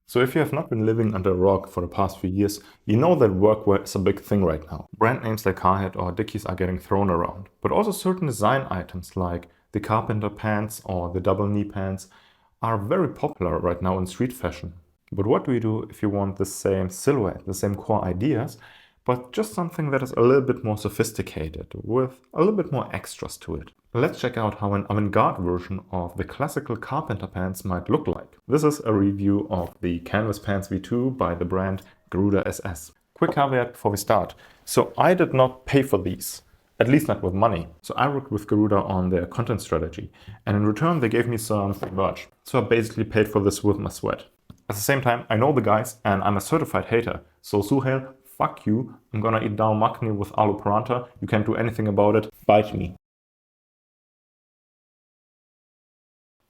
So if you have not been living under a rock for the past few years, you know that workwear is a big thing right now. Brand names like Carhead or Dickies are getting thrown around, but also certain design items like the carpenter pants or the double knee pants are very popular right now in street fashion. But what do you do if you want the same silhouette, the same core ideas, but just something that is a little bit more sophisticated, with a little bit more extras to it? Let's check out how an avant-garde version of the classical carpenter pants might look like. This is a review of the Canvas Pants V2 by the brand Garuda SS. Quick caveat before we start. So I did not pay for these, at least not with money. So I worked with Garuda on their content strategy, and in return they gave me some free merch. So I basically paid for this with my sweat. At the same time, I know the guys and I'm a certified hater. So Suhail, fuck you. I'm gonna eat dal makhni with aloo paranta. You can't do anything about it. Bite me.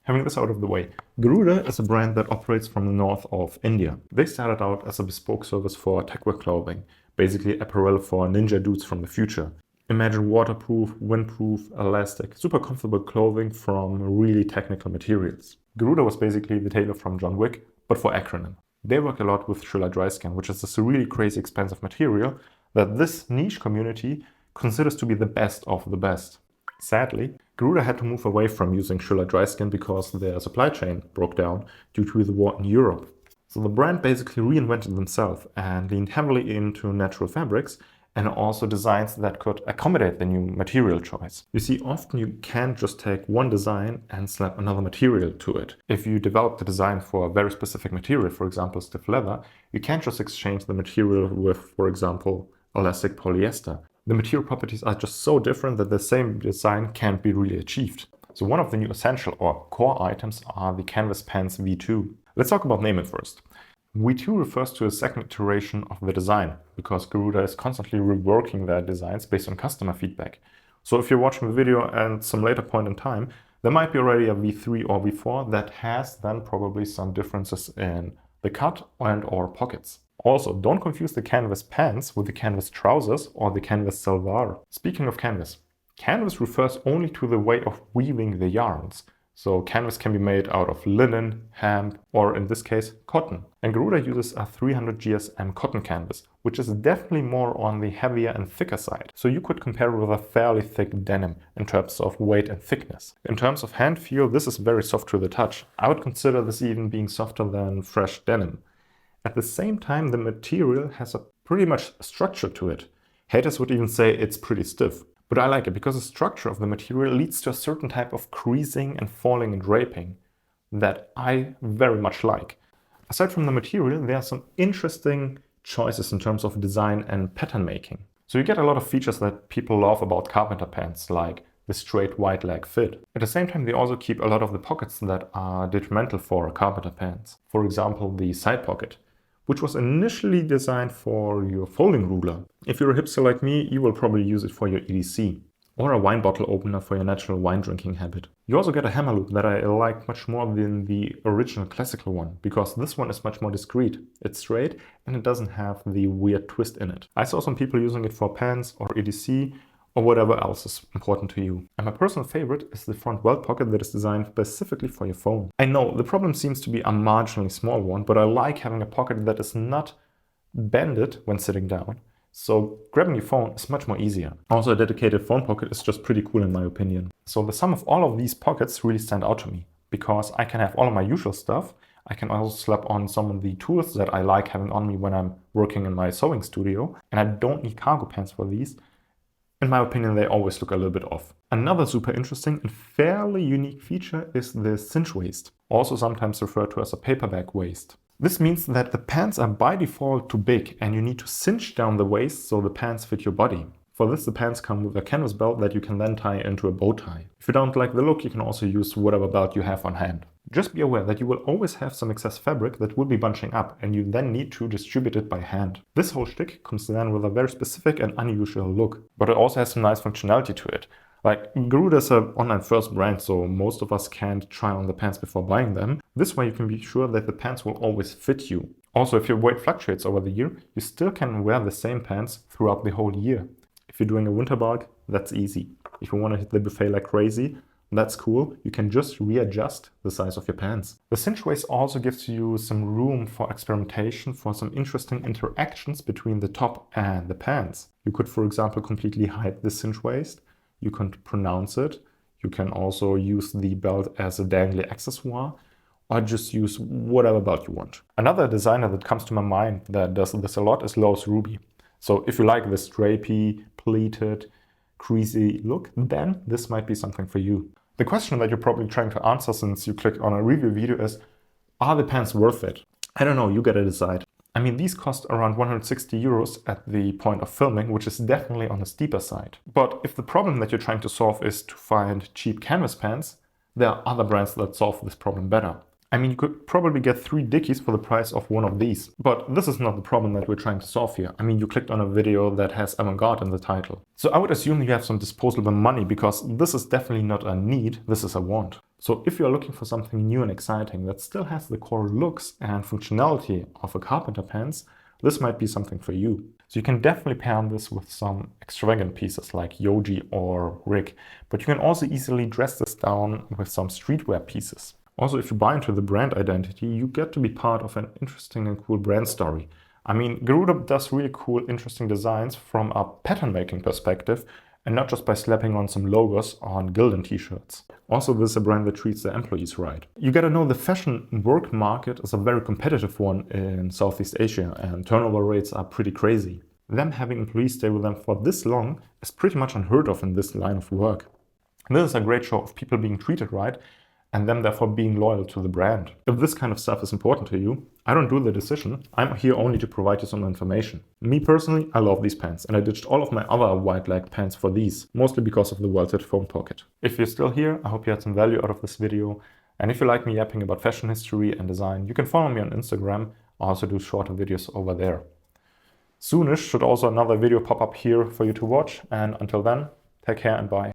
Having this out of the way, Garuda is a brand that operates from the north of India. They started out as a bespoke service for techwear clothing, basically apparel for ninja dudes from the future. Imagine waterproof, windproof, elastic, super comfortable clothing from really technical materials. Garuda was basically the tailor from John Wick, but for acronym. They work a lot with Schiller dry scan, which is this really crazy expensive material that this niche community considers to be the best of the best. Sadly, Garuda had to move away from using Schiller dry skin because their supply chain broke down due to the war in Europe. So the brand basically reinvented themselves and leaned heavily into natural fabrics and also designs that could accommodate the new material choice. You see, often you can't just take one design and slap another material to it. If you develop the design for a very specific material, for example stiff leather, you can't just exchange the material with, for example, elastic polyester. The material properties are just so different that the same design can't be really achieved. So one of the new essential or core items are the Canvas Pants V2. Let's talk about naming first. V2 refers to a second iteration of the design, because Garuda is constantly reworking their designs based on customer feedback. So if you're watching the video at some later point in time, there might be already a V3 or V4 that has then probably some differences in the cut and or pockets. Also, don't confuse the canvas pants with the canvas trousers or the canvas salwar. Speaking of canvas, canvas refers only to the way of weaving the yarns. So canvas can be made out of linen, hemp, or in this case, cotton. And Garuda uses a 300 GSM cotton canvas, which is definitely more on the heavier and thicker side. So you could compare it with a fairly thick denim in terms of weight and thickness. In terms of hand feel, this is very soft to the touch. I would consider this even being softer than fresh denim. At the same time, the material has a pretty much structure to it. Haters would even say it's pretty stiff. But I like it because the structure of the material leads to a certain type of creasing and falling and draping that I very much like. Aside from the material, there are some interesting choices in terms of design and pattern making. So you get a lot of features that people love about carpenter pants, like the straight wide leg fit. At the same time, they also keep a lot of the pockets that are detrimental for carpenter pants. For example, the side pocket, which was initially designed for your folding ruler. If you're a hipster like me, you will probably use it for your EDC, or a wine bottle opener for your natural wine drinking habit. You also get a hammer loop that I like much more than the original classical one, because this one is much more discreet. It's straight and it doesn't have the weird twist in it. I saw some people using it for pants or EDC, or whatever else is important to you. And my personal favorite is the front welt pocket that is designed specifically for your phone. I know the problem seems to be a marginally small one, but I like having a pocket that is not bended when sitting down. So grabbing your phone is much more easier. Also, a dedicated phone pocket is just pretty cool in my opinion. So the sum of all of these pockets really stand out to me, because I can have all of my usual stuff. I can also slap on some of the tools that I like having on me when I'm working in my sewing studio. And I don't need cargo pants for these. In my opinion, they always look a little bit off. Another super interesting and fairly unique feature is the cinch waist, also sometimes referred to as a paperback waist. This means that the pants are by default too big and you need to cinch down the waist so the pants fit your body. For this, the pants come with a canvas belt that you can then tie into a bow tie. If you don't like the look, you can also use whatever belt you have on hand. Just be aware that you will always have some excess fabric that will be bunching up and you then need to distribute it by hand. This whole shtick comes then with a very specific and unusual look, but it also has some nice functionality to it. Like, Garuda is an online first brand, so most of us can't try on the pants before buying them. This way you can be sure that the pants will always fit you. Also, if your weight fluctuates over the year, you still can wear the same pants throughout the whole year. If you're doing a winter bulk, that's easy. If you want to hit the buffet like crazy, That's cool. You can just readjust the size of your pants. The cinch waist also gives you some room for experimentation, for some interesting interactions between the top and the pants. You could, for example, completely hide the cinch waist. You can pronounce it. You can also use the belt as a dangly accessoire, or just use whatever belt you want. Another designer that comes to my mind that does this a lot is Lowe's Ruby. So if you like this drapey, pleated, creasy look, then this might be something for you. The question that you're probably trying to answer since you clicked on a review video is, are the pants worth it? I don't know, you gotta decide. I mean, these cost around 160 euros at the point of filming, which is definitely on the steeper side. But if the problem that you're trying to solve is to find cheap canvas pants, there are other brands that solve this problem better. I mean, you could probably get 3 Dickies for the price of one of these. But this is not the problem that we're trying to solve here. I mean, you clicked on a video that has Avant-Garde in the title. So I would assume you have some disposable money, because this is definitely not a need, this is a want. So if you're looking for something new and exciting that still has the core looks and functionality of a carpenter pants, this might be something for you. So you can definitely pair this with some extravagant pieces like Yoji or Rick, but you can also easily dress this down with some streetwear pieces. Also, if you buy into the brand identity, you get to be part of an interesting and cool brand story. I mean, Garuda does really cool, interesting designs from a pattern making perspective, and not just by slapping on some logos on Gildan t-shirts. Also, this is a brand that treats their employees right. You gotta know the fashion work market is a very competitive one in Southeast Asia, and turnover rates are pretty crazy. Them having employees stay with them for this long is pretty much unheard of in this line of work. And this is a great show of people being treated right, and them therefore being loyal to the brand. If this kind of stuff is important to you, I don't do the decision. I'm here only to provide you some information. Me personally, I love these pants, and I ditched all of my other wide leg pants for these, mostly because of the welted foam pocket. If you're still here, I hope you had some value out of this video. And if you like me yapping about fashion history and design, you can follow me on Instagram. I also do shorter videos over there. Soonish should also another video pop up here for you to watch, and until then, take care and bye.